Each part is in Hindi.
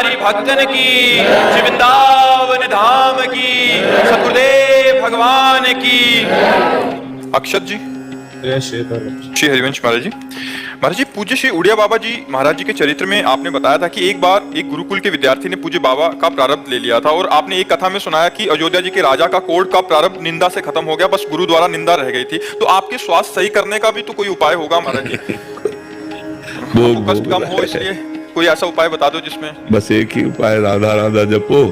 हरि भक्तन की, श्री वृंदावन धाम की, सतगुरुदेव भगवान की। अक्षत जी, श्री हरिवंश महाराज जी। महाराज जी, पूज्य श्री उड़िया बाबा जी महाराज जी के चरित्र में आपने बताया था कि एक बार एक गुरुकुल के विद्यार्थी ने पूज्य बाबा का प्रारब्ध ले लिया था, और आपने एक कथा में सुनाया कि अयोध्या जी के राजा का कोड का प्रारब्ध निंदा से खत्म हो गया, बस गुरु द्वारा निंदा रह गई थी। तो आपके स्वास्थ्य सही करने का भी तो कोई उपाय होगा महाराज जी? कष्ट कम हो, इसलिए कोई ऐसा उपाय बता दो जिसमें। बस एक ही उपाय, राधा राधा जपो,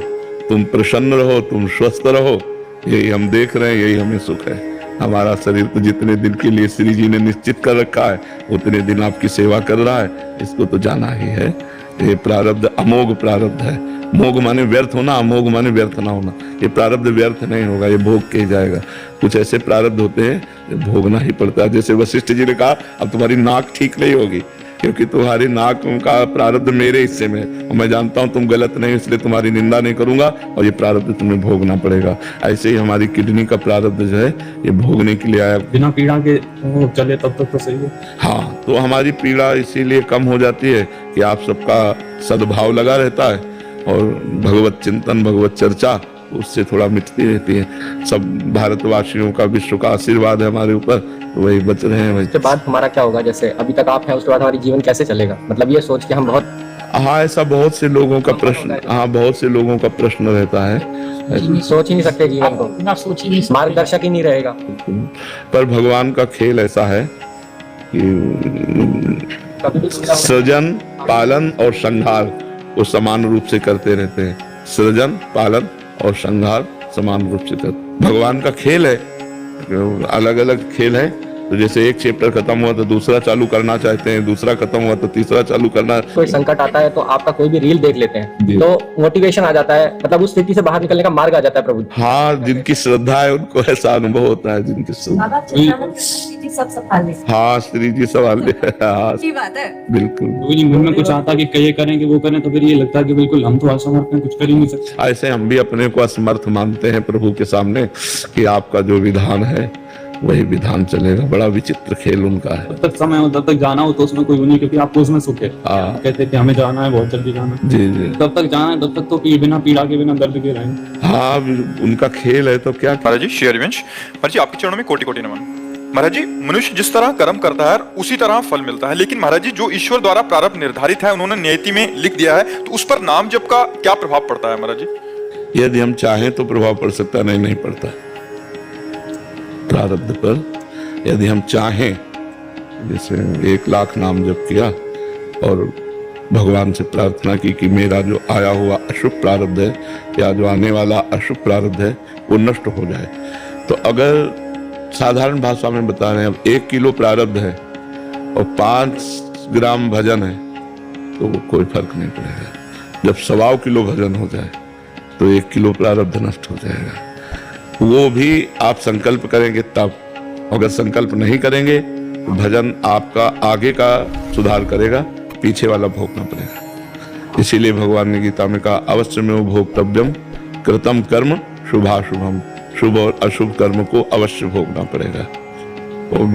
तुम प्रसन्न रहो, तुम स्वस्थ रहो, यही हम देख रहे हैं, यही हमें सुख है। हमारा शरीर तो जितने दिन के लिए श्री जी ने निश्चित कर रखा है उतने दिन आपकी सेवा कर रहा है, इसको तो जाना ही है। ये प्रारब्ध अमोघ प्रारब्ध है। मोघ माने व्यर्थ होना, अमोघ माने व्यर्थ ना होना। ये प्रारब्ध व्यर्थ नहीं होगा, ये भोग के जाएगा। कुछ ऐसे प्रारब्ध होते हैं भोगना ही पड़ता है। जैसे वशिष्ठ जी ने कहा अब तुम्हारी नाक ठीक नहीं होगी क्योंकि तुम्हारी नाक का प्रारब्ध मेरे हिस्से में है और मैं जानता हूं तुम गलत नहीं, इसलिए तुम्हारी निंदा नहीं करूंगा और ये प्रारब्ध तुम्हें भोगना पड़ेगा। ऐसे ही हमारी किडनी का प्रारब्ध जो है ये भोगने के लिए आया। बिना पीड़ा के चले तब तक तो सही है। हाँ, तो हमारी पीड़ा इसीलिए कम हो जाती है कि आप सबका सद्भाव लगा रहता है और भगवत चिंतन, भगवत चर्चा उससे थोड़ा मिटती रहती है। सब भारतवासियों का, विश्व का आशीर्वाद है हमारे ऊपर, तो वही बच रहे हैं। उसके बाद हमारा क्या होगा? जैसे अभी तक आप हैं, उसके बाद हमारी जीवन कैसे चलेगा? मतलब ये सोच के हम बहुत, हाँ, ऐसा बहुत से लोगों का प्रश्न, हाँ, बहुत से लोगों का प्रश्न रहता है। सोच ही नहीं सकते जीवन को, मार्गदर्शक ही नहीं रहेगा। पर भगवान का खेल ऐसा है कि सृजन, पालन और संहार वो समान रूप से करते रहते हैं। सृजन, पालन और संहार समान रूप से करते। भगवान का खेल है, अलग अलग खेल है। तो जैसे एक चैप्टर खत्म हुआ तो दूसरा चालू करना चाहते हैं, दूसरा खत्म हुआ तो तीसरा चालू करना। कोई संकट आता है तो आपका कोई भी रील देख लेते हैं तो मोटिवेशन आ जाता है, मतलब उस स्थिति से बाहर निकलने का मार्ग आ जाता है। प्रभु, हाँ, जिनकी श्रद्धा है उनको ऐसा अनुभव होता है। जिनकी श्रद्धा, हाँ, श्री जी संभाल ले, हाँ, बात है, बिल्कुल। मन में कुछ आता कि ये करें कि वो करें, तो फिर ये लगता है कि बिल्कुल हम तो असमर्थ हैं, कुछ कर ही नहीं सकते। ऐसे हम भी अपने को असमर्थ मानते हैं प्रभु के सामने कि आपका जो विधान है वही विधान चलेगा। बड़ा विचित्र खेल उनका है। तब तक समय हो, तब तक जाना हो तो उसमें कोई नहीं, क्योंकि आपको उसमें सुख है। कहते हैं कि हमें जाना है, बहुत जल्दी जाना है। जी जी, तब तक जाना है, तब तक तो बिना पीड़ा के, बिना दर्द के रहेंगे। हाँ, उनका खेल है। तो क्या महाराज जी, श्री हरिवंश महाराज जी, आपके चरणों में कोटि कोटि नमन। महाराज जी, मनुष्य जिस तरह कर्म करता है उसी तरह फल मिलता है, लेकिन महाराज जी जो ईश्वर द्वारा प्रारब्ध निर्धारित है, उन्होंने नियति में लिख दिया है, तो उस पर नाम जप का क्या प्रभाव पड़ता है महाराज जी? यदि हम चाहें तो प्रभाव पड़ सकता है, नहीं पड़ता। प्रारब्ध पर यदि हम चाहें, जैसे 1 लाख नाम जप किया और भगवान से प्रार्थना की कि मेरा जो आया हुआ अशुभ प्रारब्ध है या जो आने वाला अशुभ प्रारब्ध है वो नष्ट हो जाए, तो अगर साधारण भाषा में बता रहे हैं, अब 1 किलो प्रारब्ध है और 5 ग्राम भजन है तो वो कोई फर्क नहीं पड़ेगा। जब 1.25 किलो भजन हो जाए तो 1 किलो प्रारब्ध नष्ट हो जाएगा। वो भी आप संकल्प करेंगे तब। अगर संकल्प नहीं करेंगे तो भजन आपका आगे का सुधार करेगा, पीछे वाला भोगना पड़ेगा। इसीलिए भगवान ने गीता में कहा अवश्य में भोक्तव्यम कृतम कर्म शुभाशुभम। शुभ और अशुभ कर्म को अवश्य भोगना पड़ेगा, वो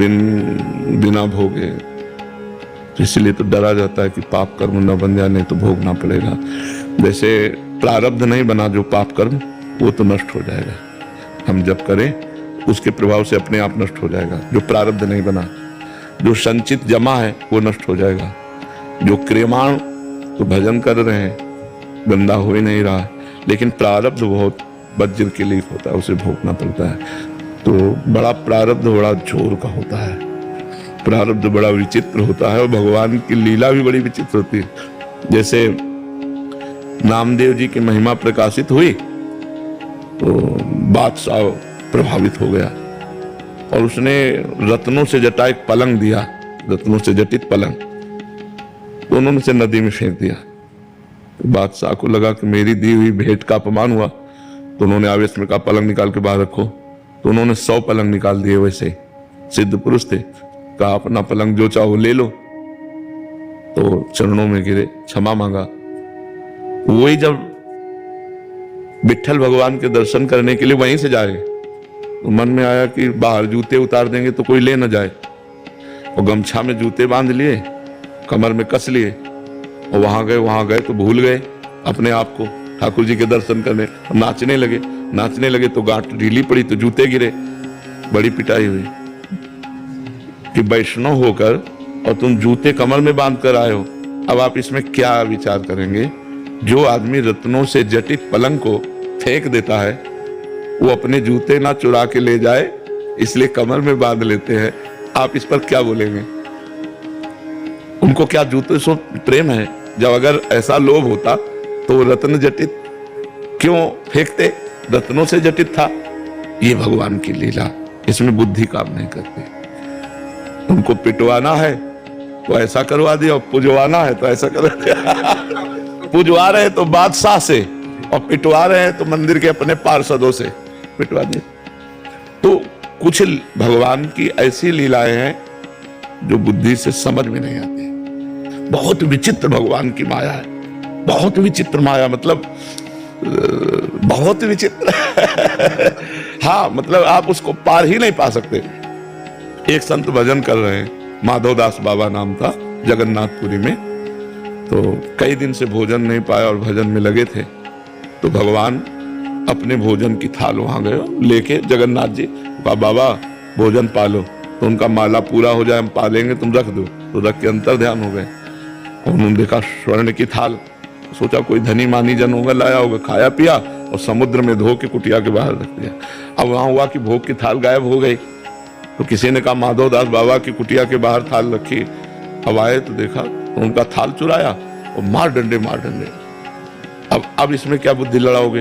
बिना भोगे। इसलिए तो डरा जाता है कि पाप कर्म न बन जाने तो भोगना पड़ेगा। जैसे प्रारब्ध नहीं बना जो पाप कर्म, वो तो नष्ट हो जाएगा। हम जब करें उसके प्रभाव से अपने आप नष्ट हो जाएगा। जो प्रारब्ध नहीं बना, जो संचित जमा है वो नष्ट हो जाएगा। जो क्रियमाण तो भजन कर रहे हैं, गंदा हो ही नहीं रहा, लेकिन प्रारब्ध बहुत वज्र के लिए होता है, उसे भोगना पड़ता है। तो बड़ा प्रारब्ध बड़ा जोर का होता है, प्रारब्ध बड़ा विचित्र होता है और भगवान की लीला भी बड़ी विचित्र होती है। जैसे नामदेव जी की महिमा प्रकाशित हुई तो बादशाह प्रभावित हो गया और उसने रत्नों से जटा एक पलंग दिया, रत्नों से जटित पलंग, तो उन्होंने उसे नदी में फेंक दिया। तो बादशाह को लगा कि मेरी दी हुई भेंट का अपमान हुआ, तो उन्होंने आवेश में कहा पलंग निकाल के बाहर रखो। तो उन्होंने 100 पलंग निकाल दिए। वैसे सिद्ध पुरुष थे, कहा अपना पलंग जो चाहो ले लो। तो चरणों में गिरे, क्षमा मांगा। वही जब विट्ठल भगवान के दर्शन करने के लिए वहीं से जाए तो मन में आया कि बाहर जूते उतार देंगे तो कोई ले न जाए, और गमछा में जूते बांध लिए, कमर में कस लिए और वहां गए तो भूल गए अपने आप को ठाकुर जी के दर्शन करने, नाचने लगे तो गांठ ढीली पड़ी तो जूते गिरे, बड़ी पिटाई हुई कि वैष्णव होकर और तुम जूते कमर में बांध कर आए हो। अब आप इसमें क्या विचार करेंगे? जो आदमी रत्नों से जटित पलंग को फेंक देता है, वो अपने जूते ना चुरा के ले जाए इसलिए कमर में बांध लेते हैं। आप इस पर क्या बोलेंगे? उनको क्या जूते से प्रेम है? जब अगर ऐसा लोभ होता तो रत्न जटित क्यों फेंकते? रत्नों से जटित था। ये भगवान की लीला, इसमें बुद्धि काम नहीं करती। उनको पिटवाना है तो ऐसा करवा दिया, और पुजवाना है तो ऐसा करवा दिया। पुजवा रहे तो बादशाह से, और पिटवा रहे हैं तो मंदिर के अपने पार्षदों से पिटवा दिया। तो कुछ भगवान की ऐसी लीलाएं हैं जो बुद्धि से समझ में नहीं आती। बहुत विचित्र भगवान की माया है, बहुत विचित्र माया, मतलब बहुत विचित्र। हाँ, मतलब आप उसको पार ही नहीं पा सकते। एक संत भजन कर रहे हैं, माधवदास बाबा नाम था, जगन्नाथपुरी में। तो कई दिन से भोजन नहीं पाया और भजन में लगे थे। तो भगवान अपने भोजन की थाल वहां गए लेके, जगन्नाथ जी कहा बाबा भोजन पालो। तो उनका माला पूरा हो जाए, हम पालेंगे, तुम रख दो। तो रख के अंतर ध्यान हो गए। उन्होंने देखा स्वर्ण की थाल, सोचा कोई धनी मानी जन होगा, लाया होगा, खाया पिया और समुद्र में धो के कुटिया के बाहर रख दिया। अब वहां हुआ कि भोग की थाल गायब हो गई। तो किसी ने कहा माधवदास बाबा की कुटिया के बाहर थाल रखी। अब आए तो देखा तो उनका थाल चुराया और मार डंडे। अब इसमें क्या बुद्धि लड़ाओगे?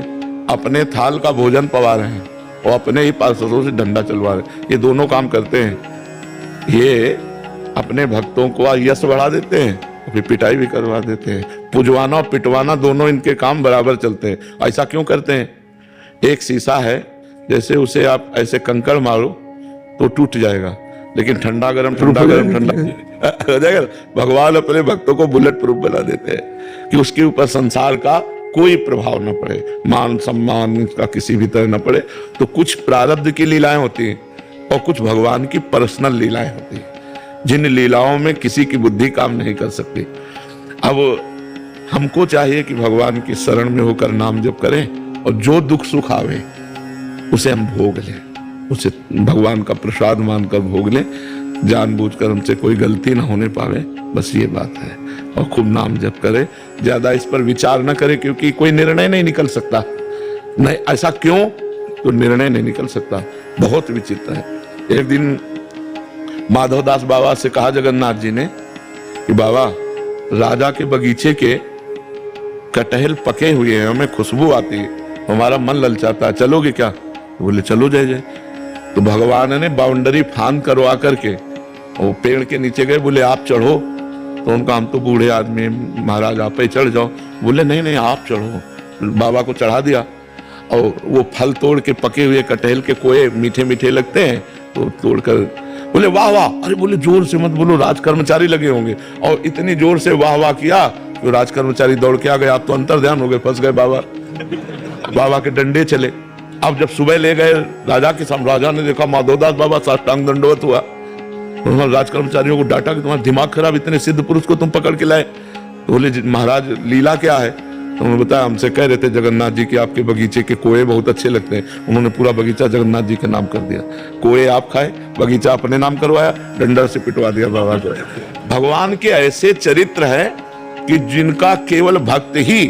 अपने थाल का भोजन पवा रहे हैं और अपने ही पार्षदों से डंडा चलवा रहे हैं। ये दोनों काम करते हैं। ये अपने भक्तों को यश बढ़ा देते हैं, फिर पिटाई भी करवा देते हैं। पुजवाना और पिटवाना दोनों इनके काम बराबर चलते हैं। ऐसा क्यों करते हैं? एक शीशा है, जैसे उसे आप ऐसे कंकड़ मारो तो टूट जाएगा, लेकिन ठंडा गरम हो जाएगा। भगवान अपने भक्तों को बुलेट प्रूफ बना देते हैं कि उसके ऊपर संसार का कोई प्रभाव न पड़े, मान सम्मान का किसी भी तरह न पड़े। तो कुछ प्रारब्ध की लीलाएं होती हैं और कुछ भगवान की पर्सनल लीलाएं होती हैं, जिन लीलाओं में किसी की बुद्धि काम नहीं कर सकती। अब हमको चाहिए कि भगवान की शरण में होकर नाम जप करें और जो दुख सुख आवे उसे हम भोग लें, उसे भगवान का प्रसाद मानकर भोग लें। जानबूझकर हमसे कोई गलती ना होने पावे, बस ये बात है। और खूब नाम जप करें, ज्यादा इस पर विचार न करें, क्योंकि कोई निर्णय नहीं निकल सकता। नहीं, ऐसा क्यों? तो निर्णय नहीं निकल सकता। बहुत विचित्र है। एक दिन माधवदास बाबा से कहा जगन्नाथ जी ने कि बाबा राजा के बगीचे के कटहल पके हुए हैं, हमें खुशबू आती है, हमारा मन ललचाता है, चलोगे क्या? बोले चलो जय जय। तो भगवान ने बाउंड्री फांद करवा करके वो पेड़ के नीचे गए, बोले आप चढ़ो। तो उनका हम तो बूढ़े आदमी, महाराज आप पे चढ़ जाओ। बोले नहीं नहीं आप चढ़ो। बाबा को चढ़ा दिया और वो फल तोड़ के, पके हुए कटहल के कोए मीठे मीठे लगते हैं, तो तोड़कर बोले वाह वाह। अरे बोले जोर से मत बोलो, राज कर्मचारी लगे होंगे। और इतनी जोर से वाह वाह किया तो राज कर्मचारी दौड़ के आ गए। आप तो अंतर ध्यान हो गए, फंस गए बाबा। बाबा के डंडे चले। अब जब सुबह ले गए राजा के सामने, राजा ने देखा माधवदास बाबा साष्टांग दंडवत हुआ। उन्होंने राज कर्मचारियों को डांटा कि तुम्हारा दिमाग खराब, इतने सिद्ध पुरुष को तुम पकड़ के लाए। तो बोले महाराज लीला क्या है? तो उन्होंने बताया हमसे कह रहे थे जगन्नाथ जी कि आपके बगीचे के कोए बहुत अच्छे लगते हैं। उन्होंने पूरा बगीचा जगन्नाथ जी के नाम कर दिया। कोए आप खाए, बगीचा अपने नाम करवाया, डंडा से पिटवा दिया बाबा को। भगवान के ऐसे चरित्र हैं कि जिनका केवल भक्त ही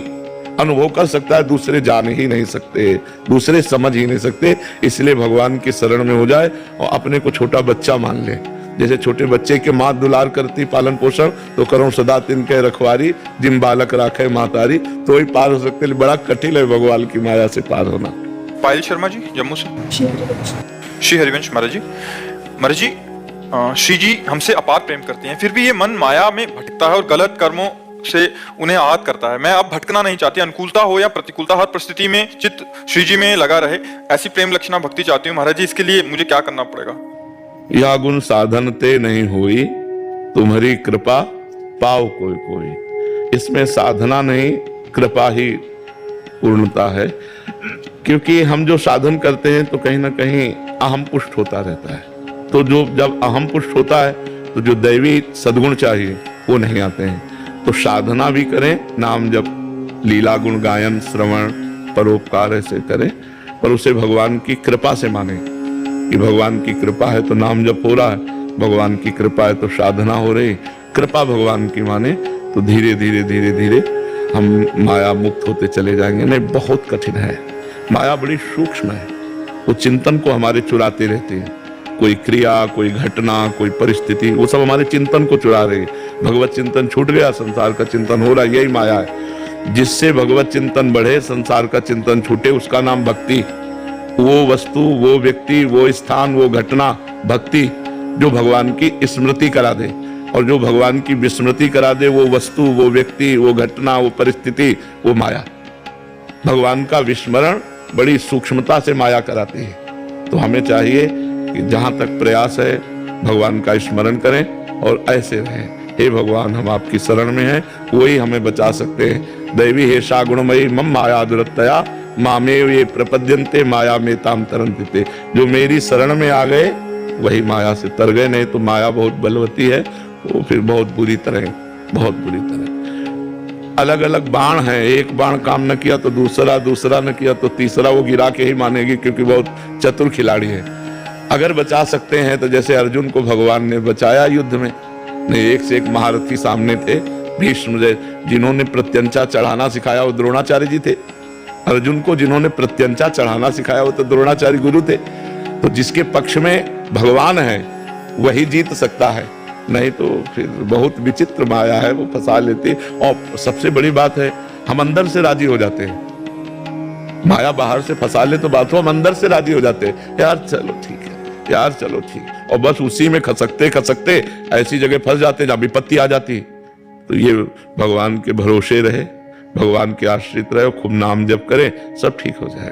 अनुभव कर सकता है, दूसरे जान ही नहीं सकते, दूसरे समझ ही नहीं सकते। इसलिए भगवान की शरण में हो जाए और अपने को छोटा बच्चा मान ले। जैसे छोटे बच्चे के माँ दुलार करती पालन पोषण, तो करो सदा तिनके रखवारी, जिन बालक राखे मातारी, तो ही पार हो सकते। बड़ा कठिन है भगवान की माया से पार होना। पायल शर्मा जी जम्मू से। श्री हरिवंश महाराज जी, श्री जी हमसे अपार प्रेम करते हैं, फिर भी ये मन माया में भटकता है और गलत कर्मों से उन्हें आहत करता है। मैं अब भटकना नहीं चाहती, अनुकूलता हो या प्रतिकूलता हर परिस्थिति में चित्त श्री जी में लगा रहे, ऐसी प्रेम लक्षणा भक्ति चाहती हूँ। महाराज जी इसके लिए मुझे क्या करना पड़ेगा? या गुण साधन ते नहीं हुई, तुम्हारी कृपा पाओ कोई कोई। इसमें साधना नहीं, कृपा ही पूर्णता है। क्योंकि हम जो साधन करते हैं तो कहीं ना कहीं अहम पुष्ट होता रहता है। तो जो जब अहम पुष्ट होता है तो जो दैवी सद्गुण चाहिए वो नहीं आते हैं। तो साधना भी करें, नाम जप लीला गुण गायन श्रवण परोपकार ऐसे करे, पर उसे भगवान की कृपा से माने कि भगवान की कृपा है तो नाम जप हो रहा है, भगवान की कृपा है तो साधना हो रही, कृपा भगवान की माने तो धीरे धीरे धीरे धीरे हम माया मुक्त होते चले जाएंगे। नहीं, बहुत कठिन है, माया बड़ी सूक्ष्म है, वो चिंतन को हमारे चुराते रहते हैं। कोई क्रिया, कोई घटना, कोई परिस्थिति, वो सब हमारे चिंतन को चुरा रही है। भगवत चिंतन छूट गया, संसार का चिंतन हो रहा है, यही माया है। जिससे भगवत चिंतन बढ़े, संसार का चिंतन छूटे, उसका नाम भक्ति। वो वस्तु, वो व्यक्ति, वो स्थान, वो घटना भक्ति जो भगवान की स्मृति करा दे, और जो भगवान की विस्मृति करा दे, वो वस्तु, वो व्यक्ति, वो घटना, वो परिस्थिति, वो माया। भगवान का विस्मरण बड़ी सूक्ष्मता से माया कराती है। तो हमें चाहिए कि जहां तक प्रयास है भगवान का स्मरण करें और ऐसे रहें। हे भगवान, हम आपकी शरण में हैं, वही हमें बचा सकते हैं। दैवी हेषा गुणमयी मम माया दुरत्तया मामेव ये प्रपद्यन्ते माया में ताम तरन्ते। जो मेरी शरण में आ गए वही माया से तर गए, नहीं तो माया बहुत बलवती है, वो फिर बहुत बुरी तरह अलग अलग बाण है। एक बाण काम न किया तो दूसरा, दूसरा न किया तो तीसरा, वो गिरा के ही मानेगी, क्योंकि बहुत चतुर खिलाड़ी है। अगर बचा सकते हैं तो जैसे अर्जुन को भगवान ने बचाया युद्ध में, नहीं एक से एक महारथी सामने थे। भीष्म जिन्होंने प्रत्यंचा चढ़ाना सिखाया वो द्रोणाचार्य जी थे। अर्जुन को जिन्होंने प्रत्यंचा चढ़ाना सिखाया वो तो द्रोणाचार्य गुरु थे। तो जिसके पक्ष में भगवान है वही जीत सकता है, नहीं तो फिर बहुत विचित्र माया है, वो फंसा लेती। और सबसे बड़ी बात है, हम अंदर से राजी हो जाते हैं। माया बाहर से फंसा ले तो बात हो, हम अंदर से राजी हो जाते हैं, यार चलो ठीक है, यार चलो ठीक, और बस उसी में खसकते खसकते ऐसी जगह फंस जाते जहां विपत्ति आ जाती। तो ये भगवान के भरोसे रहे, भगवान के आश्रित रहे, खूब नाम जप करें, सब ठीक हो जाएगा।